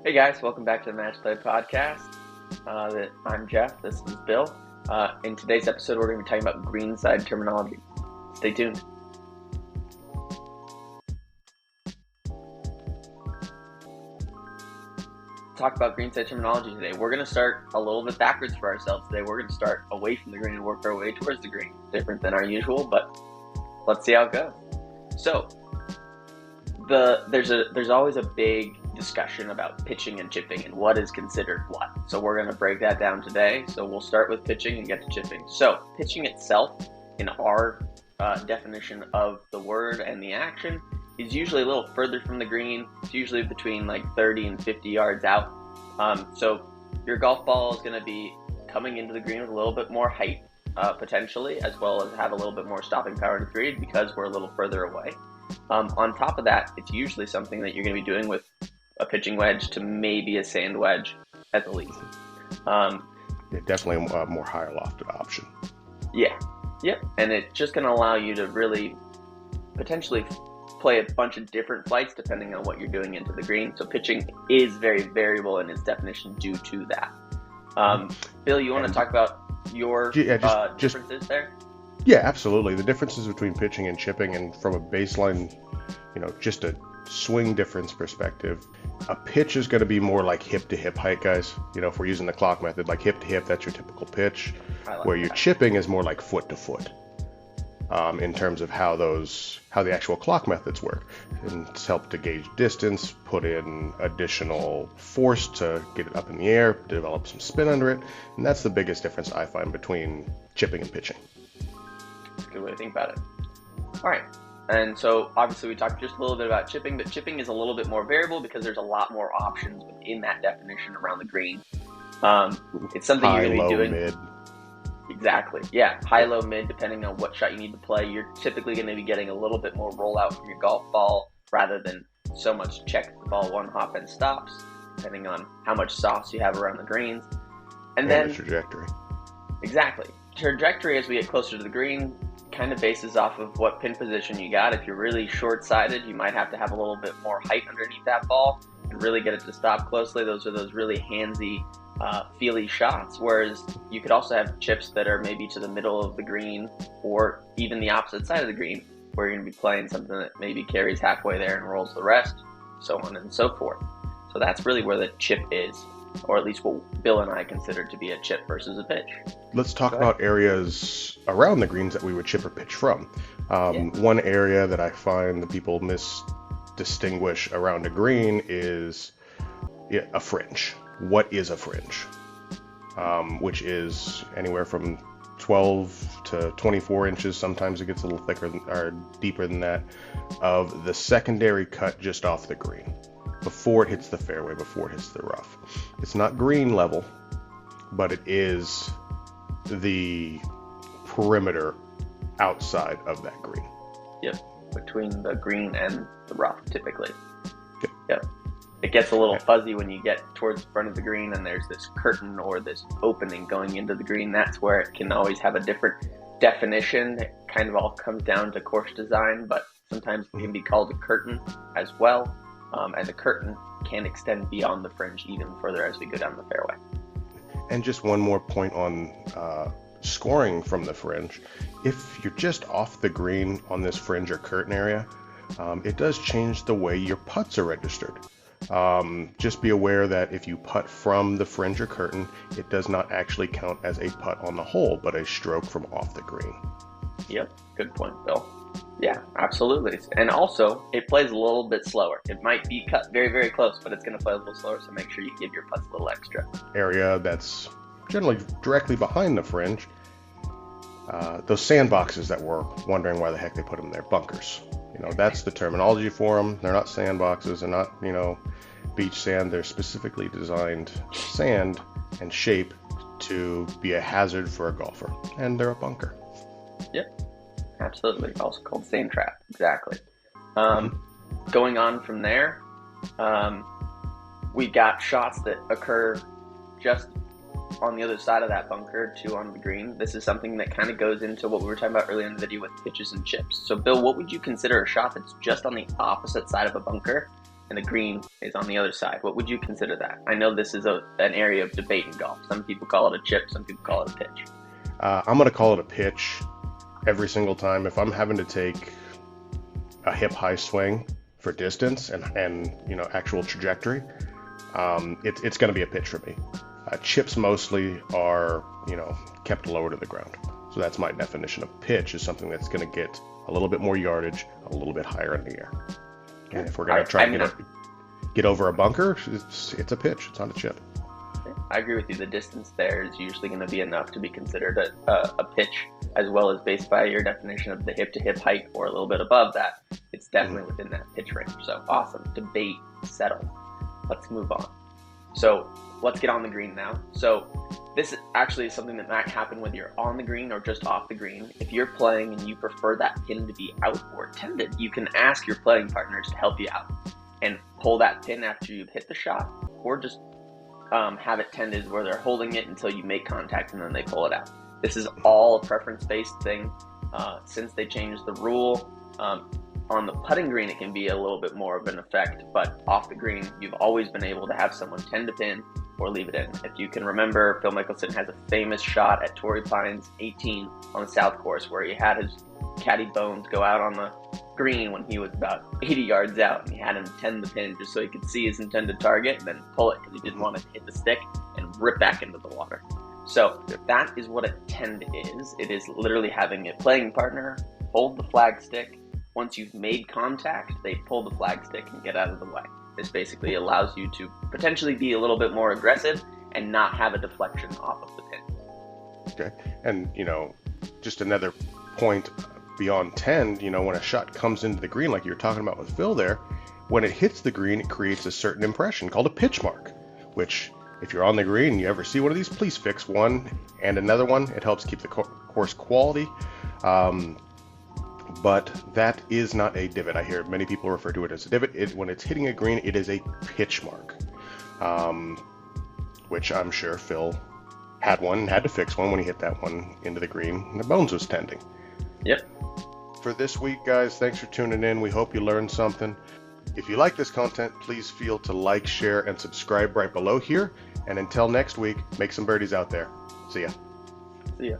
Hey guys, welcome back to the Match Play Podcast. I'm Jeff, this is Bill. In today's episode, we're going to be talking about Greenside Terminology. Stay tuned. Talk about Greenside Terminology today. We're going to start a little bit backwards for ourselves today. We're going to start away from the green and work our way towards the green. Different than our usual, but let's see how it goes. So, there's always a big discussion about pitching and chipping and what is considered what. So we're going to break that down today. So we'll start with pitching and get to chipping. So pitching itself, in our definition of the word and the action, is usually a little further from the green. It's usually between like 30 and 50 yards out. So your golf ball is going to be coming into the green with a little bit more height, potentially, as well as have a little bit more stopping power to the green because we're a little further away. On top of that, it's usually something that you're going to be doing with a pitching wedge to maybe a sand wedge at the least. Definitely a more higher lofted option. Yeah, yep. And it's just going to allow you to really potentially play a bunch of different flights depending on what you're doing into the green. So pitching is very variable in its definition due to that. Bill, you want to talk about your differences there? Yeah, absolutely. The differences between pitching and chipping, and from a baseline, just a swing difference perspective, a pitch is going to be more like hip to hip height, guys. If we're using the clock method, like hip to hip, that's your typical pitch. Where your chipping is more like foot to foot, in terms of how the actual clock methods work. And it's helped to gauge distance, put in additional force to get it up in the air, develop some spin under it, and that's the biggest difference I find between chipping and pitching. That's a good way to think about it. All right. And so obviously we talked just a little bit about chipping, but chipping is a little bit more variable because there's a lot more options within that definition around the green. It's something you're going to be doing. High, low, mid. Exactly. Yeah. High, low, mid, depending on what shot you need to play. You're typically going to be getting a little bit more rollout from your golf ball rather than so much check the ball one hop and stops, depending on how much sauce you have around the greens. And then the trajectory. Exactly. Trajectory as we get closer to the green kind of bases off of what pin position you got. If you're really short-sighted, you might have to have a little bit more height underneath that ball and really get it to stop closely. Those are those really handsy, feely shots, whereas you could also have chips that are maybe to the middle of the green or even the opposite side of the green, where you're going to be playing something that maybe carries halfway there and rolls the rest, so on and so forth. So that's really where the chip is, or at least what Bill and I consider to be a chip versus a pitch. Let's talk about areas around the greens that we would chip or pitch from. One area that I find that people distinguish around a green is a fringe. What is a fringe? Which is anywhere from 12 to 24 inches. Sometimes it gets a little thicker or deeper than that, of the secondary cut just off the green, before it hits the fairway, before it hits the rough. It's not green level, but it is the perimeter outside of that green. Yep, between the green and the rough, typically. Yep. It gets a little fuzzy when you get towards the front of the green and there's this curtain or this opening going into the green. That's where it can always have a different definition. It kind of all comes down to course design, but sometimes it can be called a curtain as well. And the curtain can extend beyond the fringe even further as we go down the fairway. And just one more point on scoring from the fringe. If you're just off the green on this fringe or curtain area, it does change the way your putts are registered. Just be aware that if you putt from the fringe or curtain, it does not actually count as a putt on the hole, but a stroke from off the green. Yep, good point, Bill. Yeah, absolutely. And also, it plays a little bit slower. It might be cut very, very close, but it's going to play a little slower, so make sure you give your putts a little extra. Area that's generally directly behind the fringe. Those sandboxes that we're wondering why the heck they put them there, bunkers. That's the terminology for them. They're not sandboxes. They're not, beach sand. They're specifically designed sand and shape to be a hazard for a golfer, and they're a bunker. Yep. Absolutely. Also called sand trap. Exactly. Going on from there, we got shots that occur just on the other side of that bunker, two on the green. This is something that kind of goes into what we were talking about earlier in the video with pitches and chips. So Bill, what would you consider a shot that's just on the opposite side of a bunker and the green is on the other side. What would you consider that? I know this is an area of debate in golf. Some people call it a chip, some people call it a pitch. I'm going to call it a pitch every single time. If I'm having to take a hip high swing for distance and actual trajectory, it's going to be a pitch for me. Chips mostly are kept lower to the ground. So that's my definition of pitch, is something that's going to get a little bit more yardage, a little bit higher in the air. And if we're going to try and get over a bunker, it's a pitch. It's not a chip. I agree with you. The distance there is usually going to be enough to be considered a pitch, as well as based by your definition of the hip-to-hip height or a little bit above that. It's definitely within that pitch range. So awesome. Debate settled. Let's move on. So let's get on the green now. So this is actually something that might happen whether you're on the green or just off the green. If you're playing and you prefer that pin to be out or tended, you can ask your playing partners to help you out and pull that pin after you've hit the shot, or just have it tended where they're holding it until you make contact and then they pull it out. This is all a preference-based thing. Since they changed the rule, on the putting green it can be a little bit more of an effect, but off the green you've always been able to have someone tend to pin or leave it in. If you can remember, Phil Mickelson has a famous shot at Torrey Pines 18 on the South Course where he had his caddy Bones go out on the green when he was about 80 yards out, and he had him tend the pin just so he could see his intended target and then pull it because he didn't want to hit the stick and rip back into the water. So that is what a tend is. It is literally having a playing partner hold the flag stick. Once you've made contact, they pull the flag stick and get out of the way. This basically allows you to potentially be a little bit more aggressive and not have a deflection off of the pin. Okay. And, just another point beyond tend, when a shot comes into the green, like you were talking about with Phil there, when it hits the green, it creates a certain impression called a pitch mark, which if you're on the green and you ever see one of these, please fix one and another one. It helps keep the course quality. But that is not a divot. I hear many people refer to it as a divot. When it's hitting a green, it is a pitch mark, which I'm sure Phil had one and had to fix one when he hit that one into the green and the Bones was tending. Yep. For this week, guys, thanks for tuning in. We hope you learned something. If you like this content, please feel to like, share, and subscribe right below here. And until next week, make some birdies out there. See ya. See ya.